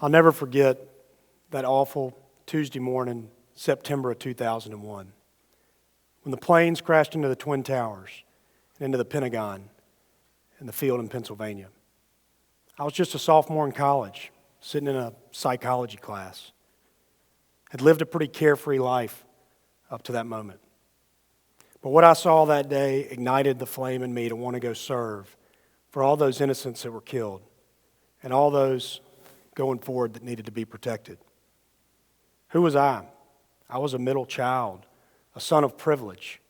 I'll never forget that awful Tuesday morning, September of 2001, when the planes crashed into the Twin Towers and into the Pentagon in the field in Pennsylvania. I was just a sophomore in college, sitting in a psychology class. Had lived a pretty carefree life up to that moment. But what I saw that day ignited the flame in me to want to go serve for all those innocents that were killed and all those going forward that needed to be protected. Who was I? I was a middle child, a son of privilege.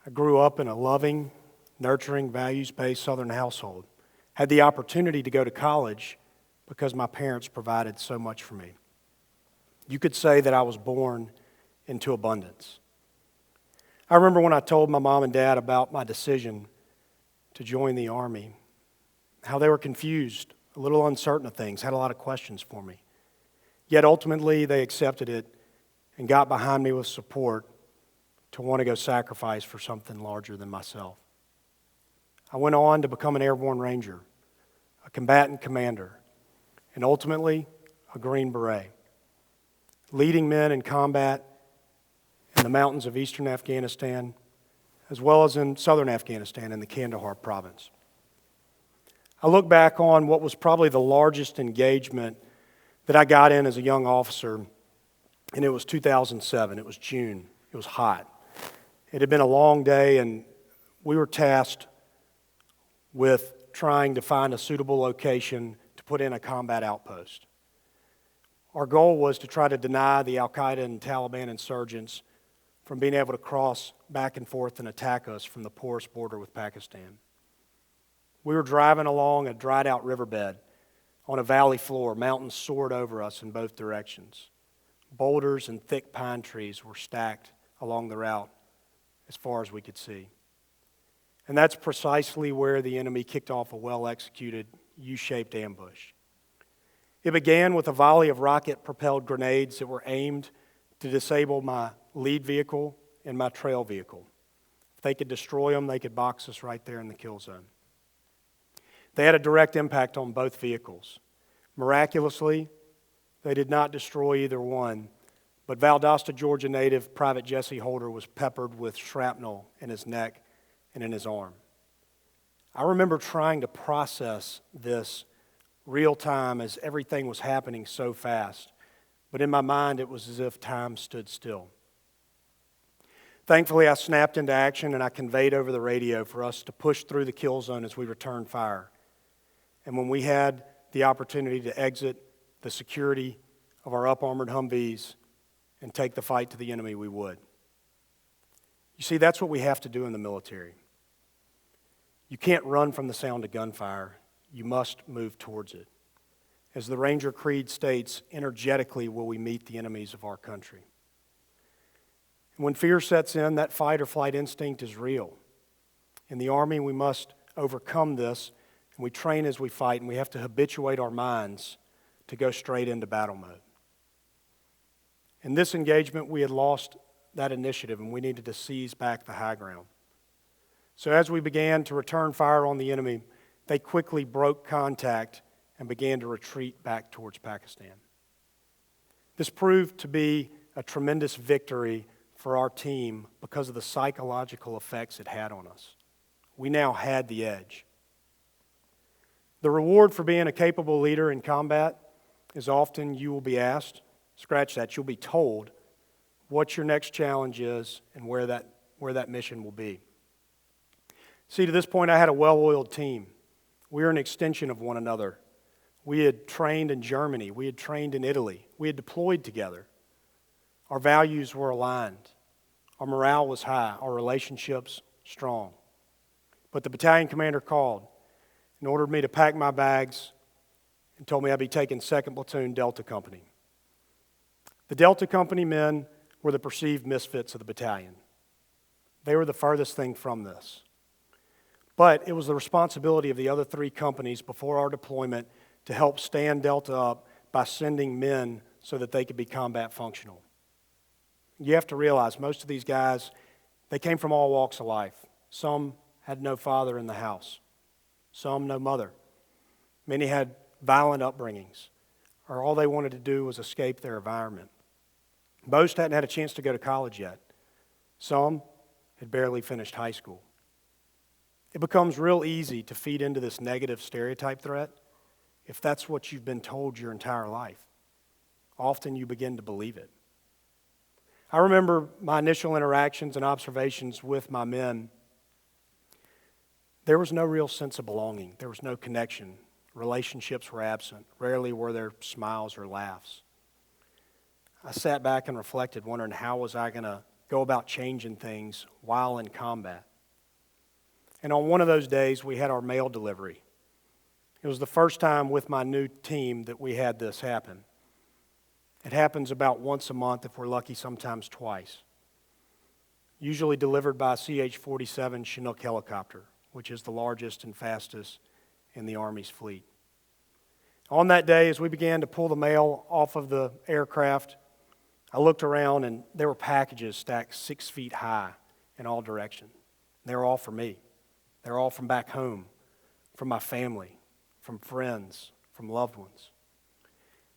I grew up in a loving, nurturing, values-based Southern household. Had the opportunity to go to college because my parents provided so much for me. You could say that I was born into abundance. I remember when I told my mom and dad about my decision to join the Army, how they were confused, a little uncertain of things, had a lot of questions for me. Yet ultimately they accepted it and got behind me with support to want to go sacrifice for something larger than myself. I went on to become an airborne ranger, a combatant commander, and ultimately a Green Beret, leading men in combat in the mountains of eastern Afghanistan, as well as in southern Afghanistan in the Kandahar province. I look back on what was probably the largest engagement that I got in as a young officer, and it was 2007. It was June. It was hot. It had been a long day, and we were tasked with trying to find a suitable location to put in a combat outpost. Our goal was to try to deny the Al-Qaeda and Taliban insurgents from being able to cross back and forth and attack us from the porous border with Pakistan. We were driving along a dried-out riverbed on a valley floor. Mountains soared over us in both directions. Boulders and thick pine trees were stacked along the route as far as we could see. And that's precisely where the enemy kicked off a well-executed U-shaped ambush. It began with a volley of rocket-propelled grenades that were aimed to disable my lead vehicle and my trail vehicle. If they could destroy them, they could box us right there in the kill zone. They had a direct impact on both vehicles. Miraculously, they did not destroy either one, but Valdosta, Georgia native Private Jesse Holder was peppered with shrapnel in his neck and in his arm. I remember trying to process this real time as everything was happening so fast, but in my mind it was as if time stood still. Thankfully, I snapped into action and I conveyed over the radio for us to push through the kill zone as we returned fire. And when we had the opportunity to exit the security of our up-armored Humvees and take the fight to the enemy, we would. You see, that's what we have to do in the military. You can't run from the sound of gunfire. You must move towards it. As the Ranger Creed states, energetically will we meet the enemies of our country. And when fear sets in, that fight or flight instinct is real. In the Army, we must overcome this, and we train as we fight, and we have to habituate our minds to go straight into battle mode. In this engagement, we had lost that initiative, and we needed to seize back the high ground. So as we began to return fire on the enemy, they quickly broke contact and began to retreat back towards Pakistan. This proved to be a tremendous victory for our team because of the psychological effects it had on us. We now had the edge. The reward for being a capable leader in combat is often you will be asked, scratch that, you'll be told what your next challenge is and where that mission will be. See, to this point, I had a well-oiled team. We were an extension of one another. We had trained in Germany. We had trained in Italy. We had deployed together. Our values were aligned. Our morale was high. Our relationships strong. But the battalion commander called and ordered me to pack my bags and told me I'd be taking 2nd Platoon Delta Company. The Delta Company men were the perceived misfits of the battalion. They were the furthest thing from this. But it was the responsibility of the other 3 companies before our deployment to help stand Delta up by sending men so that they could be combat functional. You have to realize most of these guys, they came from all walks of life. Some had no father in the house. Some no mother. Many had violent upbringings. or all they wanted to do was escape their environment. Most hadn't had a chance to go to college yet. Some had barely finished high school. It becomes real easy to feed into this negative stereotype threat if that's what you've been told your entire life. Often you begin to believe it. I remember my initial interactions and observations with my men. There was no real sense of belonging. There was no connection. Relationships were absent. Rarely were there smiles or laughs. I sat back and reflected, wondering how was I going to go about changing things while in combat. And on one of those days, we had our mail delivery. It was the first time with my new team that we had this happen. It happens about once a month, if we're lucky, sometimes twice. Usually delivered by a CH-47 Chinook helicopter, which is the largest and fastest in the Army's fleet. On that day, as we began to pull the mail off of the aircraft, I looked around and there were packages stacked 6 feet high in all directions. They were all for me. They were all from back home, from my family, from friends, from loved ones.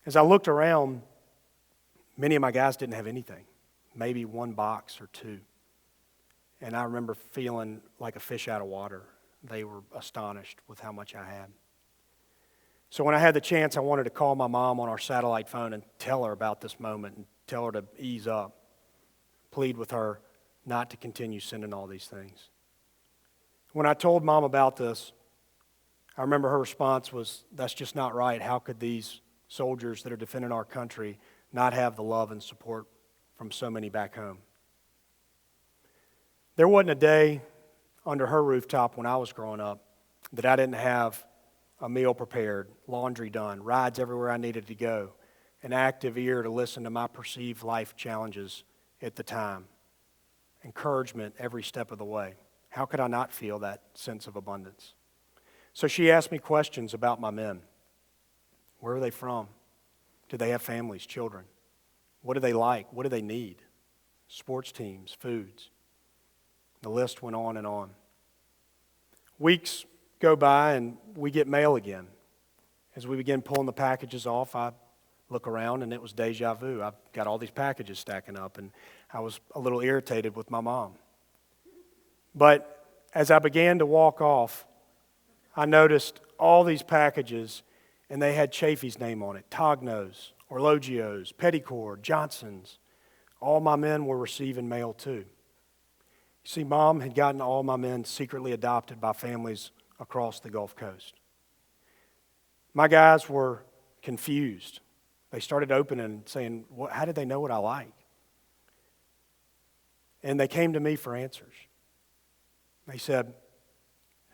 As I looked around, many of my guys didn't have anything, maybe one box or two. And I remember feeling like a fish out of water. They were astonished with how much I had. So when I had the chance, I wanted to call my mom on our satellite phone and tell her about this moment and tell her to ease up, plead with her not to continue sending all these things. When I told Mom about this, I remember her response was, "That's just not right. How could these soldiers that are defending our country not have the love and support from so many back home?" There wasn't a day under her rooftop when I was growing up that I didn't have a meal prepared, laundry done, rides everywhere I needed to go, an active ear to listen to my perceived life challenges at the time, encouragement every step of the way. How could I not feel that sense of abundance? So she asked me questions about my men. Where are they from? Do they have families, children? What do they like? What do they need? Sports teams, foods. The list went on and on. Weeks go by and we get mail again. As we begin pulling the packages off, I look around and it was deja vu. I've got all these packages stacking up and I was a little irritated with my mom. But as I began to walk off, I noticed all these packages and they had Chafee's name on it, Tognos, Orlogio's, Petticord, Johnson's. All my men were receiving mail too. You see, Mom had gotten all my men secretly adopted by families across the Gulf Coast. My guys were confused. They started opening and saying, how did they know what I like? And they came to me for answers. They said,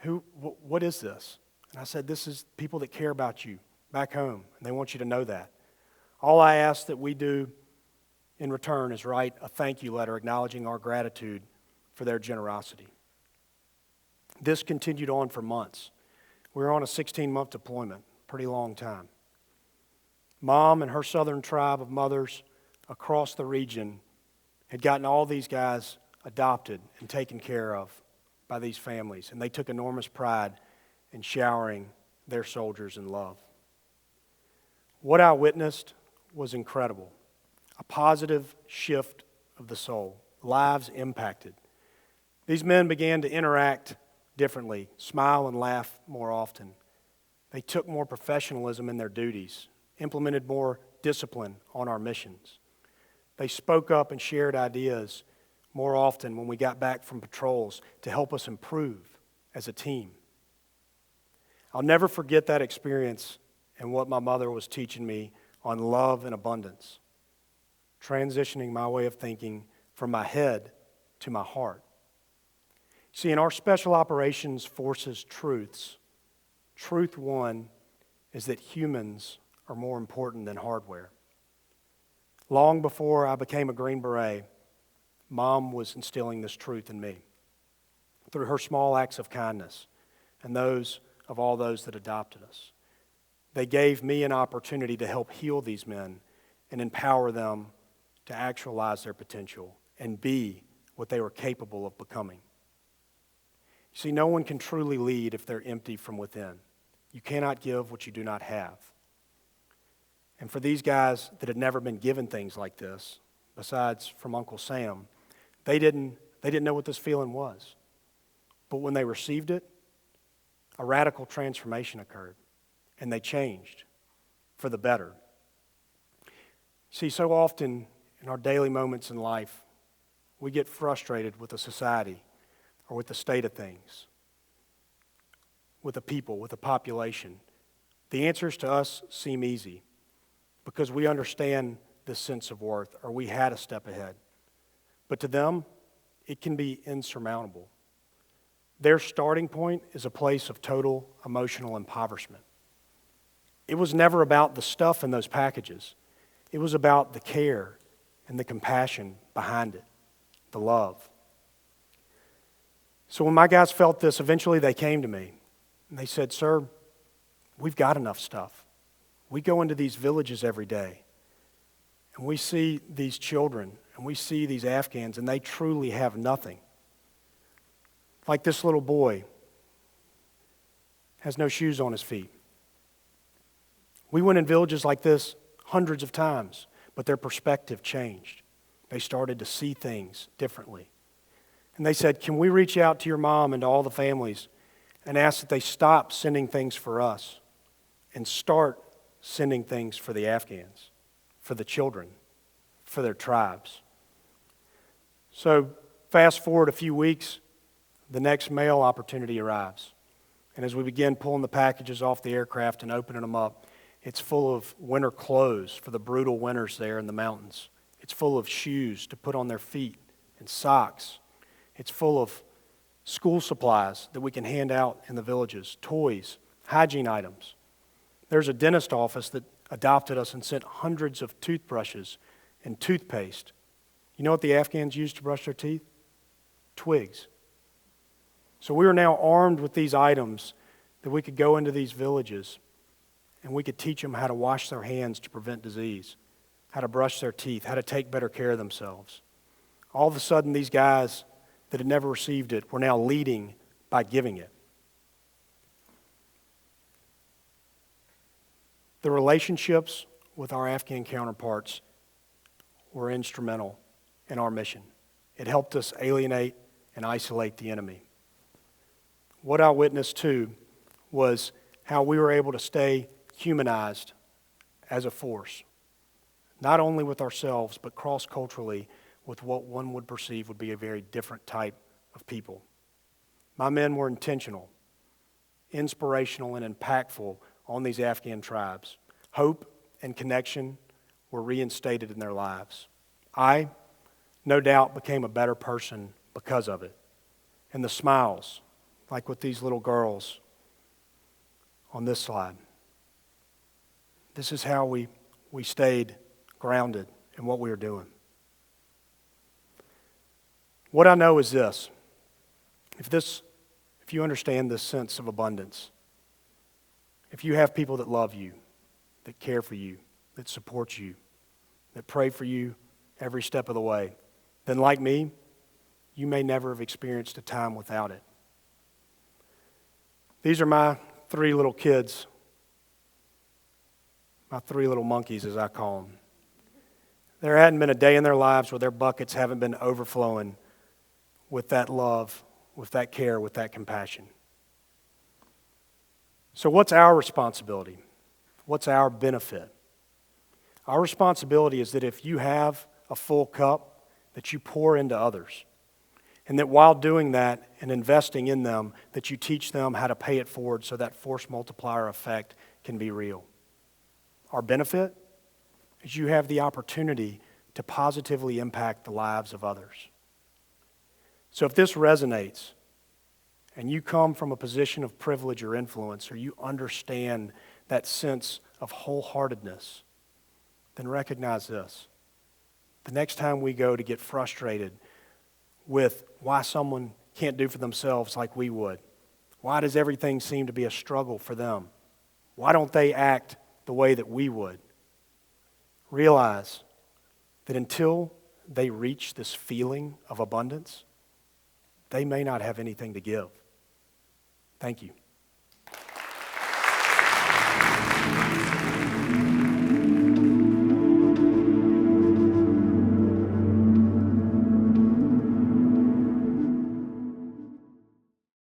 what is this? And I said, this is people that care about you back home, and they want you to know that. All I ask that we do in return is write a thank you letter acknowledging our gratitude for their generosity. This continued on for months. We were on a 16-month deployment, pretty long time. Mom and her southern tribe of mothers across the region had gotten all these guys adopted and taken care of by these families, and they took enormous pride in showering their soldiers in love. What I witnessed was incredible. A positive shift of the soul, lives impacted. These men began to interact differently, smile and laugh more often. They took more professionalism in their duties, implemented more discipline on our missions. They spoke up and shared ideas more often when we got back from patrols to help us improve as a team. I'll never forget that experience and what my mother was teaching me on love and abundance, transitioning my way of thinking from my head to my heart. See, in our Special Operations Forces truths, truth one is that humans are more important than hardware. Long before I became a Green Beret, Mom was instilling this truth in me through her small acts of kindness and those of all those that adopted us. They gave me an opportunity to help heal these men and empower them to actualize their potential and be what they were capable of becoming. You see, no one can truly lead if they're empty from within. You cannot give what you do not have. And for these guys that had never been given things like this, besides from Uncle Sam, they didn't know what this feeling was. But when they received it, a radical transformation occurred, and they changed for the better. See, so often in our daily moments in life, we get frustrated with the society or with the state of things, with the people, with the population. The answers to us seem easy because we understand this sense of worth, or we had a step ahead. But to them, it can be insurmountable. Their starting point is a place of total emotional impoverishment. It was never about the stuff in those packages. It was about the care and the compassion behind it, the love. So when my guys felt this, eventually they came to me and they said, "Sir, we've got enough stuff. We go into these villages every day and we see these children and we see these Afghans and they truly have nothing. Like this little boy has no shoes on his feet. We went in villages like this hundreds of times, but their perspective changed. They started to see things differently. And they said, can we reach out to your mom and to all the families and ask that they stop sending things for us and start sending things for the Afghans, for the children, for their tribes?" So fast forward a few weeks, the next mail opportunity arrives. And as we begin pulling the packages off the aircraft and opening them up, it's full of winter clothes for the brutal winters there in the mountains. It's full of shoes to put on their feet and socks. It's full of school supplies that we can hand out in the villages, toys, hygiene items. There's a dentist office that adopted us and sent hundreds of toothbrushes and toothpaste. You know what the Afghans used to brush their teeth? Twigs. So we were now armed with these items that we could go into these villages and we could teach them how to wash their hands to prevent disease, how to brush their teeth, how to take better care of themselves. All of a sudden, these guys that had never received it were now leading by giving it. The relationships with our Afghan counterparts were instrumental in our mission. It helped us alienate and isolate the enemy. What I witnessed too was how we were able to stay humanized as a force, not only with ourselves, but cross-culturally with what one would perceive would be a very different type of people. My men were intentional, inspirational, and impactful on these Afghan tribes. Hope and connection were reinstated in their lives. I, no doubt, became a better person because of it. And the smiles, like with these little girls on this slide. This is how we stayed grounded in what we were doing. What I know is this. If you understand this sense of abundance, if you have people that love you, that care for you, that support you, that pray for you every step of the way, then like me, you may never have experienced a time without it. These are my 3 little kids, my 3 little monkeys as I call them. There hadn't been a day in their lives where their buckets haven't been overflowing with that love, with that care, with that compassion. So what's our responsibility? What's our benefit? Our responsibility is that if you have a full cup, that you pour into others. And that while doing that and investing in them, that you teach them how to pay it forward so that force multiplier effect can be real. Our benefit is you have the opportunity to positively impact the lives of others. So if this resonates, and you come from a position of privilege or influence, or you understand that sense of wholeheartedness, then recognize this. The next time we go to get frustrated with why someone can't do for themselves like we would, why does everything seem to be a struggle for them? Why don't they act the way that we would? Realize that until they reach this feeling of abundance, they may not have anything to give. Thank you.